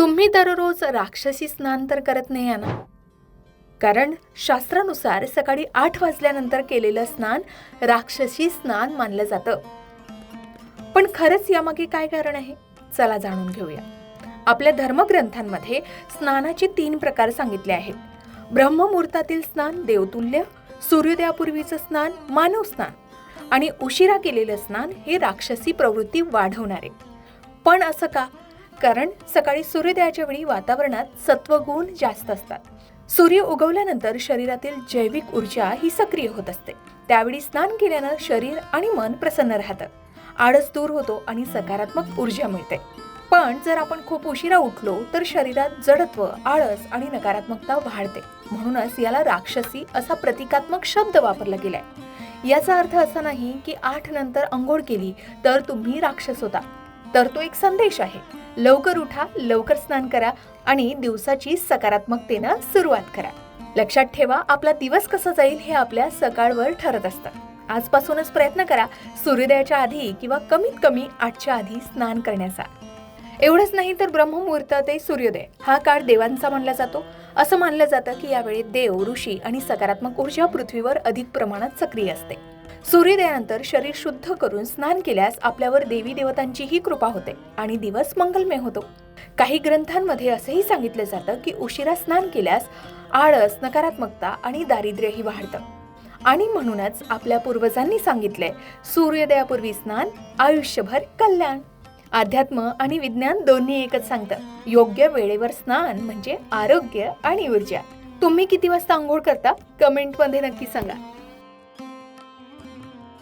तुम्ही दररोज राक्षसी स्नान तर करत नाही ना? कारण शास्त्रानुसार सकाळी 8 वाजल्यानंतर केलेलं स्नान राक्षसी स्नान मानलं जातं. पण खरंच यामागे काय कारण आहे? चला जाणून घेऊया. आपल्या धर्मग्रंथांमध्ये स्नानाचे 3 प्रकार सांगितले आहेत. ब्रह्ममुहूर्तातील स्नान देवतुल्य, सूर्योदयापूर्वीचं स्नान मानव स्नान आणि उशिरा केलेलं स्नान हे राक्षसी प्रवृत्ती वाढवणारे. पण असं का? कारण सकाळी सूर्योदयाच्या वेळी वातावरणात सत्वगुण जास्त असतात. सूर्य उगवल्यानंतर शरीरातील जैविक ऊर्जा ही सक्रिय होत असते. त्यावेळी स्नान केल्यानं शरीर आणि मन प्रसन्न राहतं, आळस दूर होतो आणि सकारात्मक ऊर्जा मिळते. पण जर आपण खूप उशिरा उठलो तर शरीरात जडत्व, आळस आणि नकारात्मकता वाढते. म्हणूनच याला राक्षसी असा प्रतिकात्मक शब्द वापरला गेलाय. याचा अर्थ असा नाही की 8 नंतर अंघोळ केली तर तुम्ही राक्षस होता. तर तो एक संदेश आहे. लवकर उठा, लवकर स्नान करा आणि दिवसाची सकारात्मकतेनं सुरुवात करा. लक्षात ठेवा, आपला दिवस कसा जाईल हे आपल्या सकाळवर ठरत असतं. आजपासूनच प्रयत्न करा सूर्योदयाच्या आधी किंवा कमीत कमी 8च्या आधी स्नान करण्याचा. एवढंच नाही तर ब्रह्ममुहूर्त ते सूर्योदय हा काळ देवांचा मानला जातो. असं मानलं जातं की यावेळी देव, ऋषी आणि सकारात्मक ऊर्जा पृथ्वीवर अधिक प्रमाणात सक्रिय असते. सूर्योदयानंतर शरीर शुद्ध करून स्नान केल्यास आपल्यावर देवी देवतांचीही कृपा होते आणि दिवस मंगलमय होतो. काही ग्रंथांमध्ये असंही सांगितलं जातं की उशिरा स्नान केल्यास आळस, नकारात्मकता आणि दारिद्र्यही वाढतं. आणि म्हणूनच आपल्या पूर्वजांनी सांगितलंय, सूर्योदयापूर्वी स्नान, आयुष्यभर कल्याण. अध्यात्म आणि विज्ञान दोन्ही एकच सांगतं, योग्य वेळेवर स्नान म्हणजे आरोग्य आणि ऊर्जा. तुम्ही किती वाजता आंघोळ करता? कमेंटमध्ये नक्की सांगा.